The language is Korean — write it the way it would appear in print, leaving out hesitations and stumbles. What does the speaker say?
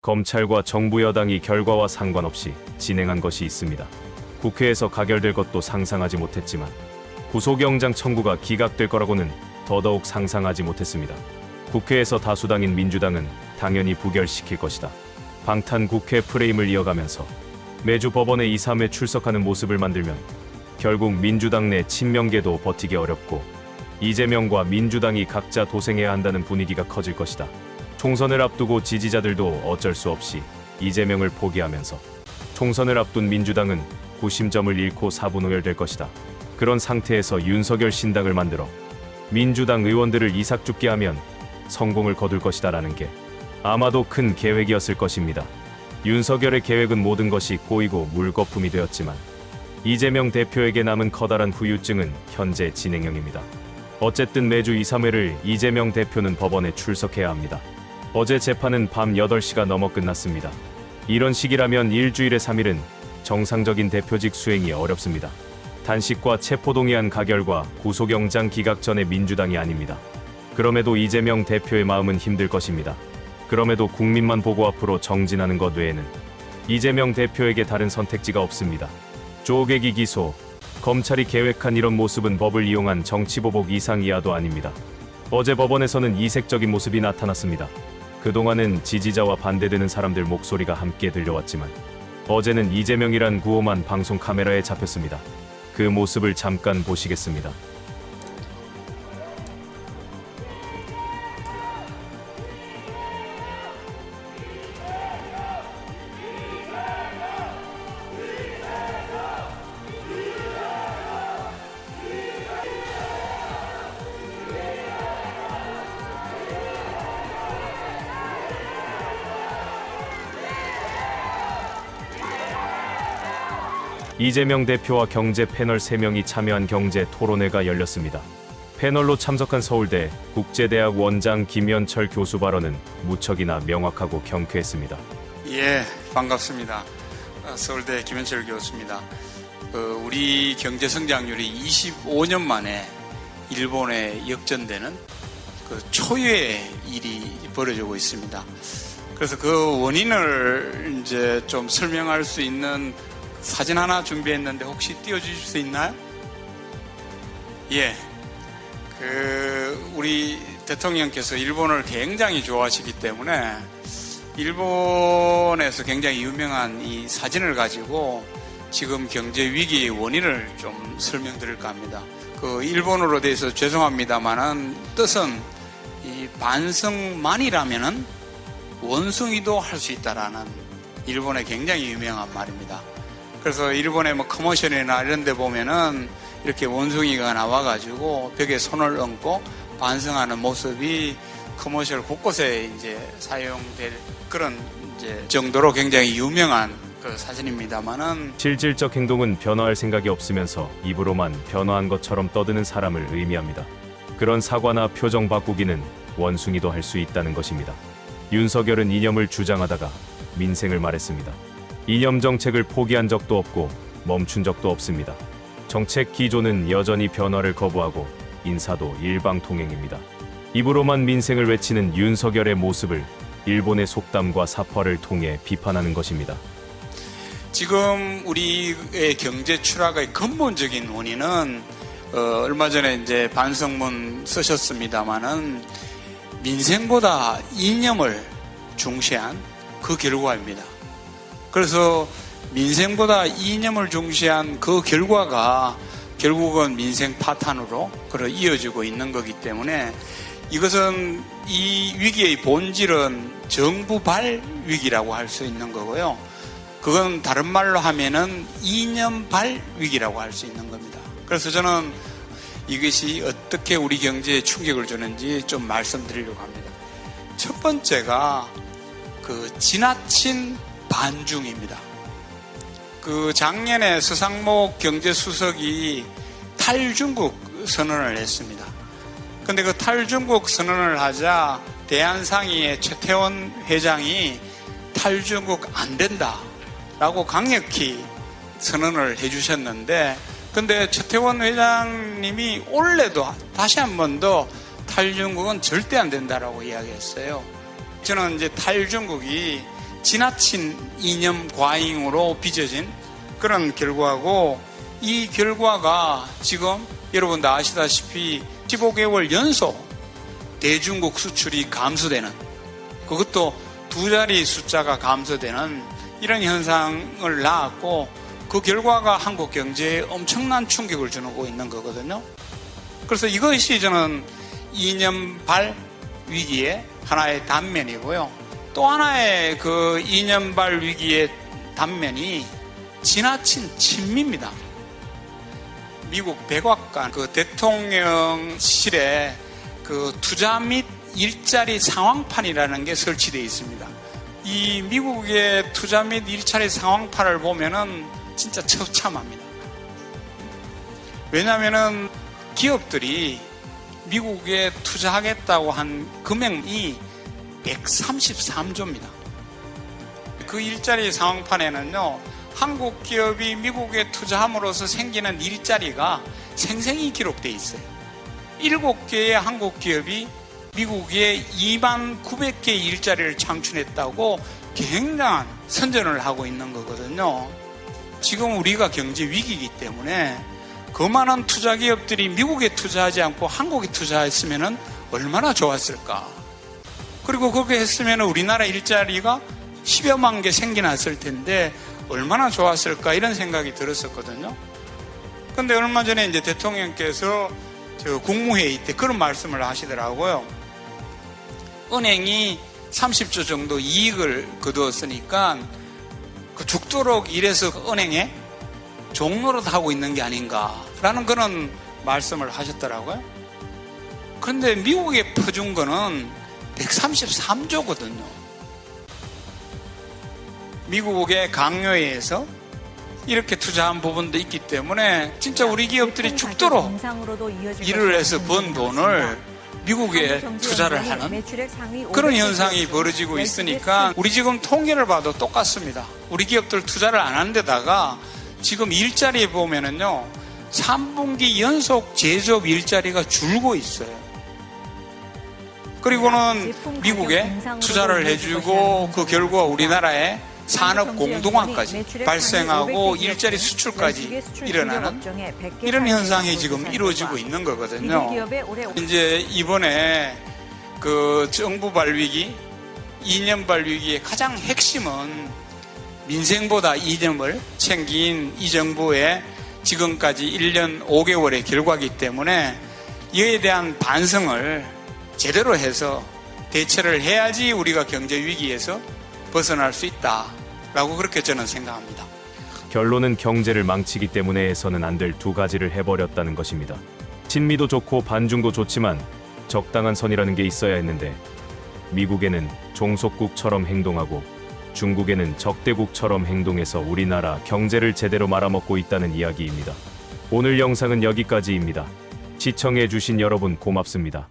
검찰과 정부 여당이 결과와 상관없이 진행한 것이 있습니다. 국회에서 가결될 것도 상상하지 못했지만 구속영장 청구가 기각될 거라고는 더더욱 상상하지 못했습니다. 국회에서 다수당인 민주당은 당연히 부결시킬 것이다. 방탄 국회 프레임을 이어가면서 매주 법원에 2, 3회 출석하는 모습을 만들면 결국 민주당 내 친명계도 버티기 어렵고 이재명과 민주당이 각자 도생해야 한다는 분위기가 커질 것이다. 총선을 앞두고 지지자들도 어쩔 수 없이 이재명을 포기하면서 총선을 앞둔 민주당은 구심점을 잃고 사분오열될 것이다. 그런 상태에서 윤석열 신당을 만들어 민주당 의원들을 이삭 죽게 하면 성공을 거둘 것이다 라는 게 아마도 큰 계획이었을 것입니다. 윤석열의 계획은 모든 것이 꼬이고 물거품이 되었지만 이재명 대표에게 남은 커다란 후유증은 현재 진행형입니다. 어쨌든 매주 2, 3회를 이재명 대표는 법원에 출석해야 합니다. 어제 재판은 밤 8시가 넘어 끝났습니다. 이런 시기라면 일주일에 3일은 정상적인 대표직 수행이 어렵습니다. 단식과 체포동의안 가결과 구속영장 기각 전에 민주당이 아닙니다. 그럼에도 이재명 대표의 마음은 힘들 것입니다. 그럼에도 국민만 보고 앞으로 정진하는 것 외에는 이재명 대표에게 다른 선택지가 없습니다. 쪼개기 기소, 검찰이 계획한 이런 모습은 법을 이용한 정치보복 이상 이하도 아닙니다. 어제 법원에서는 이색적인 모습이 나타났습니다. 그동안은 지지자와 반대되는 사람들 목소리가 함께 들려왔지만 어제는 이재명이란 구호만 방송 카메라에 잡혔습니다. 그 모습을 잠깐 보시겠습니다. 이재명 대표와 경제 패널 3명이 참여한 경제 토론회가 열렸습니다. 패널로 참석한 서울대 국제대학 원장 김현철 교수 발언은 무척이나 명확하고 경쾌했습니다. 예, 반갑습니다. 서울대 김현철 교수입니다. 우리 경제 성장률이 25년 만에 일본에 역전되는 초유의 일이 벌어지고 있습니다. 그래서 그 원인을 이제 좀 설명할 수 있는 사진 하나 준비했는데 혹시 띄워주실 수 있나요? 예. 우리 대통령께서 일본을 굉장히 좋아하시기 때문에 일본에서 굉장히 유명한 이 사진을 가지고 지금 경제 위기의 원인을 좀 설명드릴까 합니다. 일본어로 돼서 죄송합니다만은 뜻은 이 반성만이라면은 원숭이도 할 수 있다라는 일본의 굉장히 유명한 말입니다. 그래서 일본의 커머셜이나 이런 데 보면은 이렇게 원숭이가 나와가지고 벽에 손을 얹고 반성하는 모습이 커머셜 곳곳에 이제 사용될 그런 이제 정도로 굉장히 유명한 사진입니다만은 실질적 행동은 변화할 생각이 없으면서 입으로만 변화한 것처럼 떠드는 사람을 의미합니다. 그런 사과나 표정 바꾸기는 원숭이도 할 수 있다는 것입니다. 윤석열은 이념을 주장하다가 민생을 말했습니다. 이념 정책을 포기한 적도 없고 멈춘 적도 없습니다. 정책 기조는 여전히 변화를 거부하고 인사도 일방통행입니다. 입으로만 민생을 외치는 윤석열의 모습을 일본의 속담과 사파를 통해 비판하는 것입니다. 지금 우리의 경제 추락의 근본적인 원인은 얼마 전에 이제 반성문 쓰셨습니다마는 민생보다 이념을 중시한 그 결과입니다. 그래서 민생보다 이념을 중시한 그 결과가 결국은 민생 파탄으로 이어지고 있는 거기 때문에 이것은 이 위기의 본질은 정부발 위기라고 할 수 있는 거고요. 그건 다른 말로 하면은 이념발 위기라고 할 수 있는 겁니다. 그래서 저는 이것이 어떻게 우리 경제에 충격을 주는지 좀 말씀드리려고 합니다. 첫 번째가 지나친 반중입니다. 작년에 서상목 경제수석이 탈중국 선언을 했습니다. 근데 탈중국 선언을 하자 대한상의의 최태원 회장이 탈중국 안 된다라고 강력히 선언을 해주셨는데, 근데 최태원 회장님이 올해도 다시 한 번 더 탈중국은 절대 안 된다라고 이야기했어요. 저는 이제 탈중국이 지나친 이념 과잉으로 빚어진 그런 결과고, 이 결과가 지금 여러분도 아시다시피 15개월 연속 대중국 수출이 감소되는, 그것도 두 자리 숫자가 감소되는 이런 현상을 낳았고, 그 결과가 한국 경제에 엄청난 충격을 주고 있는 거거든요. 그래서 이것이 저는 이념발 위기의 하나의 단면이고요. 또 하나의 그 이념발 위기의 단면이 지나친 친미입니다. 미국 백악관 그 대통령실에 그 투자 및 일자리 상황판이라는 게 설치되어 있습니다. 이 미국의 투자 및 일자리 상황판을 보면은 진짜 처참합니다. 왜냐하면은 기업들이 미국에 투자하겠다고 한 금액이 133조입니다. 그 일자리 상황판에는요, 한국 기업이 미국에 투자함으로써 생기는 일자리가 생생히 기록되어 있어요. 7개의 한국 기업이 미국에 2만 900개의 일자리를 창출했다고 굉장한 선전을 하고 있는 거거든요. 지금 우리가 경제 위기이기 때문에 그 많은 투자 기업들이 미국에 투자하지 않고 한국에 투자했으면 얼마나 좋았을까. 그리고 그렇게 했으면 우리나라 일자리가 10여만 개 생겨났을 텐데 얼마나 좋았을까, 이런 생각이 들었었거든요. 근데 얼마 전에 이제 대통령께서 저 국무회의 때 그런 말씀을 하시더라고요. 은행이 30조 정도 이익을 거두었으니까 그 죽도록 일해서 은행에 종노릇 하고 있는 게 아닌가라는 그런 말씀을 하셨더라고요. 그런데 미국에 퍼준 거는 133조거든요. 미국의 강요에서 이렇게 투자한 부분도 있기 때문에 진짜 우리 기업들이 죽도록 일을 해서 번 돈을 미국에 투자를 하는 그런 현상이 벌어지고 있으니까 우리 지금 통계를 봐도 똑같습니다. 우리 기업들 투자를 안 하는 데다가 지금 일자리에 보면은요, 3분기 연속 제조업 일자리가 줄고 있어요. 그리고는 미국에 투자를 해주고 그 결과 우리나라에 산업 공동화까지 발생하고 일자리 수출까지 일어나는 이런 현상이 지금 이루어지고 있는 거거든요. 이제 이번에 그 정부발 위기, 이념발 위기의 가장 핵심은 민생보다 이념을 챙긴 이 정부의 지금까지 1년 5개월의 결과이기 때문에 이에 대한 반성을 제대로 해서 대처를 해야지 우리가 경제 위기에서 벗어날 수 있다라고 그렇게 저는 생각합니다. 결론은 경제를 망치기 때문에 해서는 안 될 두 가지를 해버렸다는 것입니다. 친미도 좋고 반중도 좋지만 적당한 선이라는 게 있어야 했는데, 미국에는 종속국처럼 행동하고 중국에는 적대국처럼 행동해서 우리나라 경제를 제대로 말아먹고 있다는 이야기입니다. 오늘 영상은 여기까지입니다. 시청해주신 여러분 고맙습니다.